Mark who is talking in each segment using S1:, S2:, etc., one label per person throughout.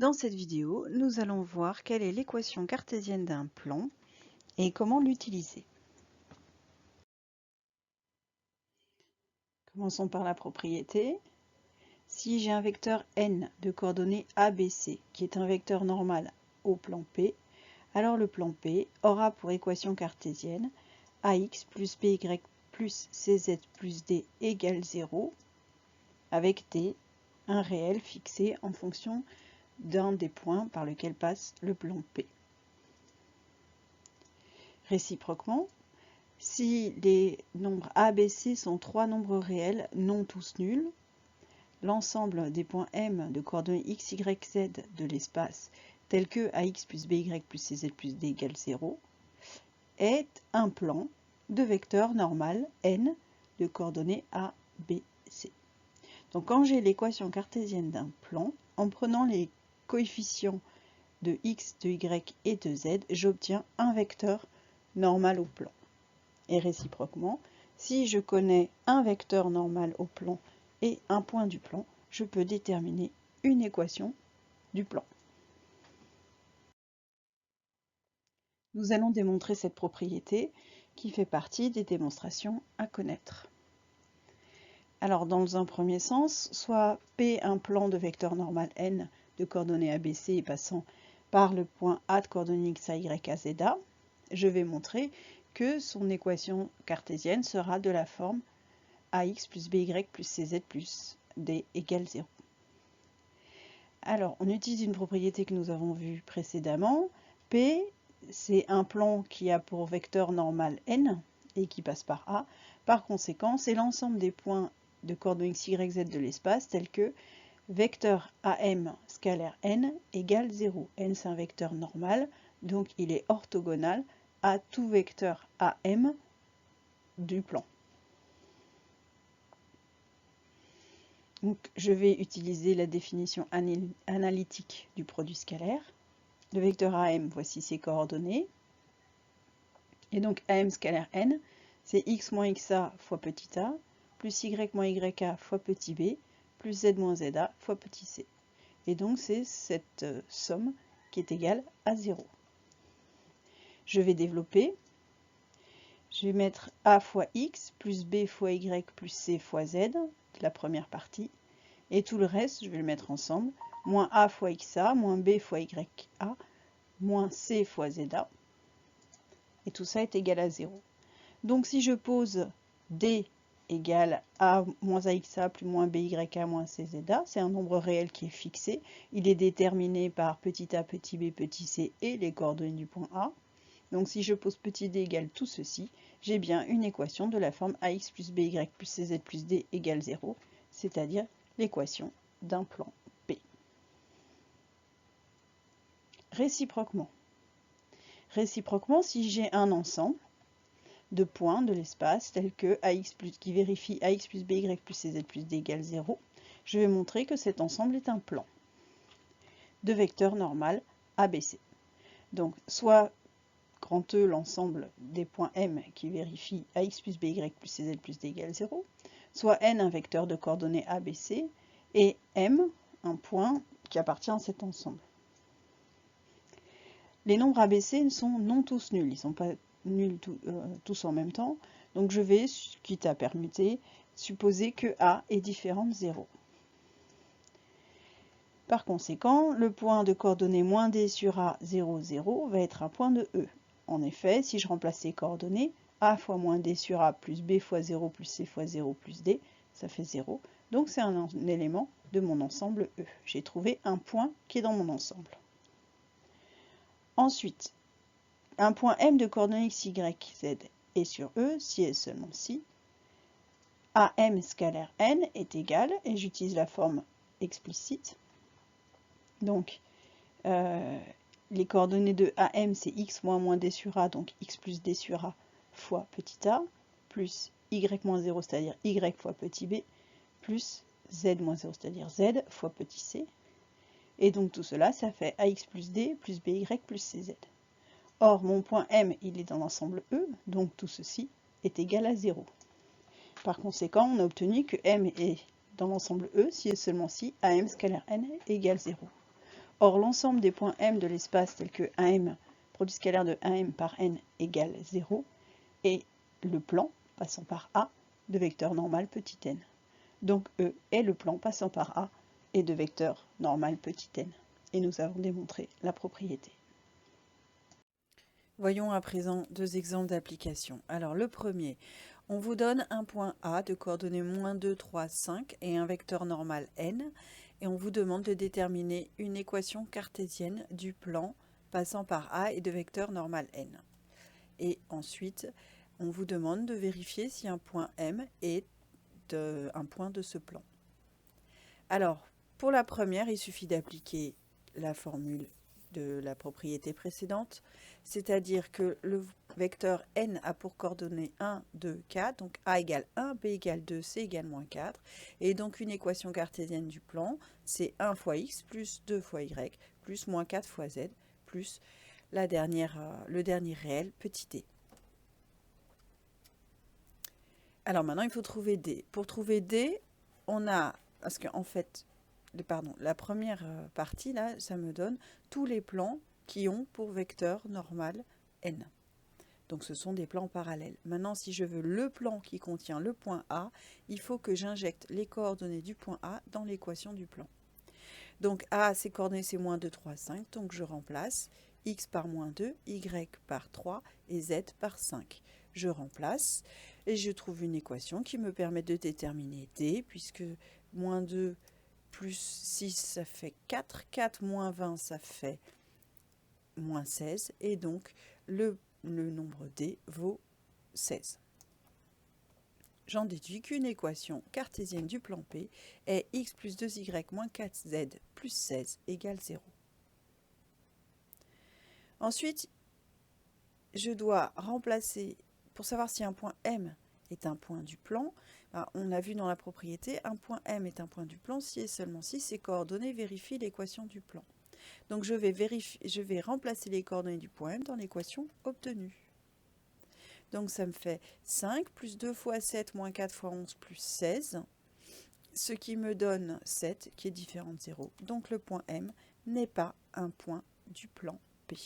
S1: Dans cette vidéo, nous allons voir quelle est l'équation cartésienne d'un plan et comment l'utiliser. Commençons par la propriété. Si j'ai un vecteur n de coordonnées ABC, qui est un vecteur normal au plan P, alors le plan P aura pour équation cartésienne ax plus by plus cz plus d égale 0, avec d, un réel fixé en fonction d'un des points par lequel passe le plan P. Réciproquement, si les nombres a, b, c sont trois nombres réels, non tous nuls, l'ensemble des points M de coordonnées x, y, z de l'espace, tels que ax plus by plus cz plus d égale 0, est un plan de vecteur normal n de coordonnées a, b, c. Donc quand j'ai l'équation cartésienne d'un plan, en prenant les coefficients de x, de y et de z, j'obtiens un vecteur normal au plan. Et réciproquement, si je connais un vecteur normal au plan et un point du plan, je peux déterminer une équation du plan. Nous allons démontrer cette propriété qui fait partie des démonstrations à connaître. Alors dans un premier sens, soit P un plan de vecteur normal n de coordonnées ABC et passant par le point A de coordonnées x, y, a, z, a, je vais montrer que son équation cartésienne sera de la forme ax plus by plus cz plus d égale 0. Alors, on utilise une propriété que nous avons vue précédemment. P, c'est un plan qui a pour vecteur normal n et qui passe par A. Par conséquent, c'est l'ensemble des points de coordonnées x, y, z de l'espace tels que vecteur AM scalaire n égale 0. N, c'est un vecteur normal, donc il est orthogonal à tout vecteur AM du plan. Donc, je vais utiliser la définition analytique du produit scalaire. Le vecteur AM, voici ses coordonnées. Et donc AM scalaire n, c'est x moins xa fois petit a, plus y moins ya fois petit b, plus z moins za fois petit c. Et donc c'est cette somme qui est égale à 0. Je vais développer. Je vais mettre a fois x, plus b fois y, plus c fois z, la première partie. Et tout le reste, je vais le mettre ensemble. Moins a fois xa, moins b fois ya, moins c fois za. Et tout ça est égal à 0. Donc si je pose d égale a moins axa plus moins bya moins cza, c'est un nombre réel qui est fixé. Il est déterminé par petit a, petit b, petit c et les coordonnées du point A. Donc si je pose petit d égale tout ceci, j'ai bien une équation de la forme ax plus by plus cz plus d égale 0, c'est-à-dire l'équation d'un plan P. Réciproquement, si j'ai un ensemble de points de l'espace tels que qui vérifie ax plus by plus cz plus d égale 0, je vais montrer que cet ensemble est un plan de vecteurs normal ABC. Donc soit grand E l'ensemble des points M qui vérifie ax plus by plus cz plus d égale 0, soit N un vecteur de coordonnées ABC et M un point qui appartient à cet ensemble. Les nombres ABC sont non tous nuls, ils ne sont pas nuls tous en même temps, donc je vais, quitte à permuter, supposer que A est différent de 0. Par conséquent, le point de coordonnées moins D sur A 0, 0 va être un point de E. En effet, si je remplace ces coordonnées, A fois moins D sur A plus B fois 0 plus C fois 0 plus D, ça fait 0. Donc c'est un élément de mon ensemble E. J'ai trouvé un point qui est dans mon ensemble. Ensuite, un point M de coordonnées x, y, z est sur E, si et seulement si AM scalaire n est égal, et j'utilise la forme explicite. Donc, les coordonnées de AM, c'est x moins d sur A, donc x plus d sur A fois petit a, plus y moins 0, c'est-à-dire y fois petit b, plus z moins 0, c'est-à-dire z fois petit c. Et donc tout cela, ça fait ax plus d plus by plus cz. Or, mon point M, il est dans l'ensemble E, donc tout ceci est égal à 0. Par conséquent, on a obtenu que M est dans l'ensemble E si et seulement si AM scalaire n égale 0. Or, l'ensemble des points M de l'espace tels que AM, produit scalaire de AM par N égale 0, et le plan passant par A de vecteur normal petit n. Donc E est le plan passant par A et de vecteur normal petit n. Et nous avons démontré la propriété.
S2: Voyons à présent deux exemples d'application. Alors le premier, on vous donne un point A de coordonnées -2, 3, 5 et un vecteur normal n, et on vous demande de déterminer une équation cartésienne du plan passant par A et de vecteur normal n. Et ensuite, on vous demande de vérifier si un point M est un point de ce plan. Alors, pour la première, il suffit d'appliquer la formule de la propriété précédente, c'est-à-dire que le vecteur n a pour coordonnées 1, 2, 4, donc a égale 1, b égale 2, c égale -4, et donc une équation cartésienne du plan, c'est 1 fois x plus 2 fois y plus -4 fois z plus le dernier réel, petit d. Alors maintenant, il faut trouver d. Pour trouver d, on a, parce qu'en fait, la première partie, là, ça me donne tous les plans qui ont pour vecteur normal n. Donc ce sont des plans parallèles. Maintenant, si je veux le plan qui contient le point A, il faut que j'injecte les coordonnées du point A dans l'équation du plan. Donc A, ses coordonnées, c'est -2, 3, 5. Donc je remplace x par -2, y par 3 et z par 5. Je remplace et je trouve une équation qui me permet de déterminer d, puisque -2 plus 6, ça fait 4. 4 moins 20, ça fait -16. Et donc, le nombre d vaut 16. J'en déduis qu'une équation cartésienne du plan P est x plus 2y moins 4z plus 16 égale 0. Ensuite, je dois remplacer, pour savoir si un point M est un point du plan, on a vu dans la propriété, un point M est un point du plan si et seulement si ses coordonnées vérifient l'équation du plan. Donc je vais remplacer les coordonnées du point M dans l'équation obtenue. Donc ça me fait 5 plus 2 fois 7 moins 4 fois 11 plus 16, ce qui me donne 7 qui est différent de 0. Donc le point M n'est pas un point du plan P.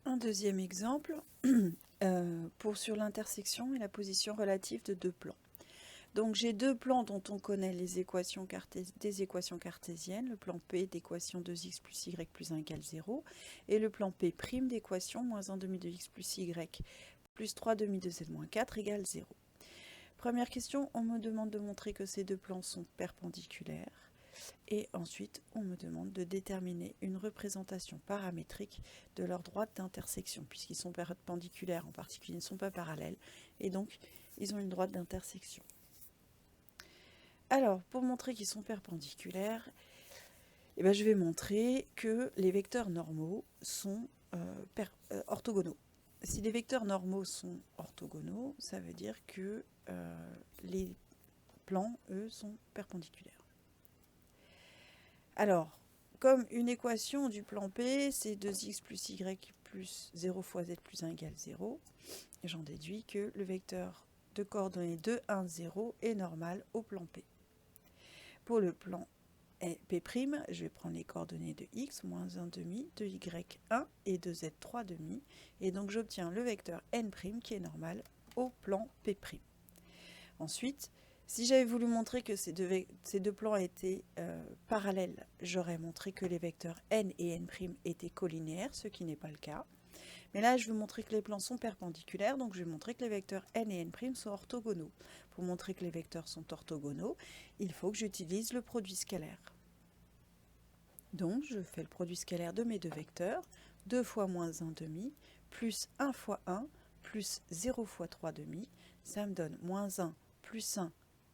S2: Un deuxième exemple sur l'intersection et la position relative de deux plans. Donc j'ai deux plans dont on connaît des équations cartésiennes, le plan P d'équation 2x plus y plus 1 égale 0, et le plan P' d'équation -1 demi de x plus y plus 3 demi de z moins 4 égale 0. Première question, on me demande de montrer que ces deux plans sont perpendiculaires. Et ensuite, on me demande de déterminer une représentation paramétrique de leur droite d'intersection, puisqu'ils sont perpendiculaires, en particulier ils ne sont pas parallèles, et donc ils ont une droite d'intersection. Alors, pour montrer qu'ils sont perpendiculaires, je vais montrer que les vecteurs normaux sont orthogonaux. Si les vecteurs normaux sont orthogonaux, ça veut dire que les plans, eux, sont perpendiculaires. Alors, comme une équation du plan P, c'est 2x plus y plus 0 fois z plus 1 égale 0, j'en déduis que le vecteur de coordonnées 2, 1, 0 est normal au plan P. Pour le plan P', je vais prendre les coordonnées de x, moins 1 demi, de y 1 et de z 3 demi, et donc j'obtiens le vecteur n' qui est normal au plan P'. Ensuite, si j'avais voulu montrer que ces deux plans étaient parallèles, j'aurais montré que les vecteurs n et n' étaient collinéaires, ce qui n'est pas le cas. Mais là, je veux montrer que les plans sont perpendiculaires, donc je vais montrer que les vecteurs n et n' sont orthogonaux. Pour montrer que les vecteurs sont orthogonaux, il faut que j'utilise le produit scalaire. Donc, je fais le produit scalaire de mes deux vecteurs, 2 fois moins 1 demi, plus 1 fois 1, plus 0 fois 3 demi, ça me donne moins 1 plus 1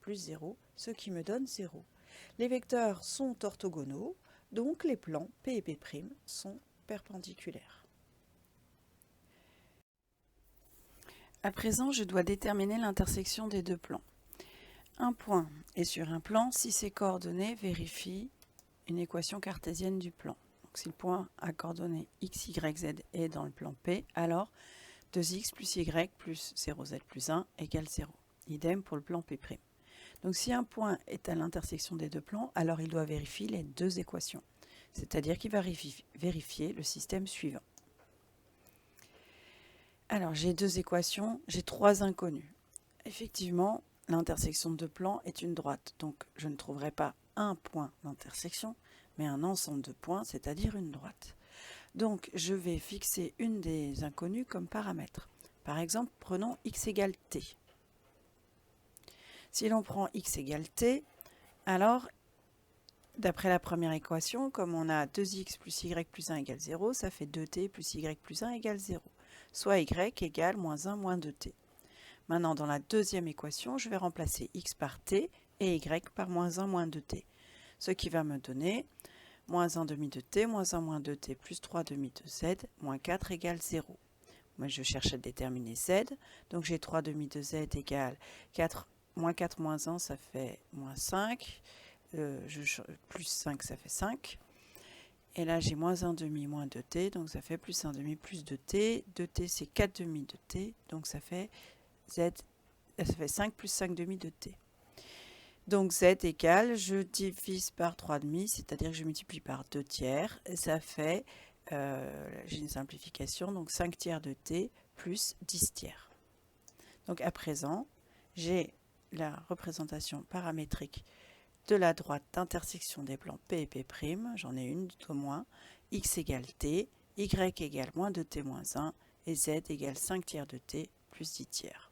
S2: plus 0, ce qui me donne 0. Les vecteurs sont orthogonaux, donc les plans P et P' sont perpendiculaires. À présent, je dois déterminer l'intersection des deux plans. Un point est sur un plan si ses coordonnées vérifient une équation cartésienne du plan. Donc, si le point à coordonnées x, y, z est dans le plan P, alors 2x plus y plus 0z plus 1 égale 0. Idem pour le plan P'. Donc si un point est à l'intersection des deux plans, alors il doit vérifier les deux équations. C'est-à-dire qu'il va vérifier le système suivant. Alors j'ai deux équations, j'ai trois inconnus. Effectivement, l'intersection de deux plans est une droite, donc je ne trouverai pas un point d'intersection, mais un ensemble de points, c'est-à-dire une droite. Donc je vais fixer une des inconnues comme paramètre. Par exemple, prenons x égale t. Si l'on prend x égale t, alors, d'après la première équation, comme on a 2x plus y plus 1 égale 0, ça fait 2t plus y plus 1 égale 0, soit y égale moins 1 moins 2t. Maintenant, dans la deuxième équation, je vais remplacer x par t et y par moins 1 moins 2t, ce qui va me donner moins 1 demi de t, moins 1 moins 2t plus 3 demi de z, moins 4 égale 0. Moi, je cherche à déterminer z, donc j'ai 3 demi de z égale 4, moins 4 moins 1, ça fait moins 5, plus 5, ça fait 5. Et là, j'ai moins 1 demi moins 2t, donc ça fait plus 1 demi plus 2t. 2t, c'est 4 demi de t, donc ça fait z, ça fait 5 plus 5 demi de t. Donc z égale, je divise par 3 demi, c'est-à-dire que je multiplie par 2 tiers, et ça fait, j'ai une simplification, donc 5 tiers de t plus 10 tiers. Donc à présent, j'ai la représentation paramétrique de la droite d'intersection des plans P et P', j'en ai une au moins, x égale t, y égale moins 2t moins 1, et z égale 5 tiers de t plus 10 tiers.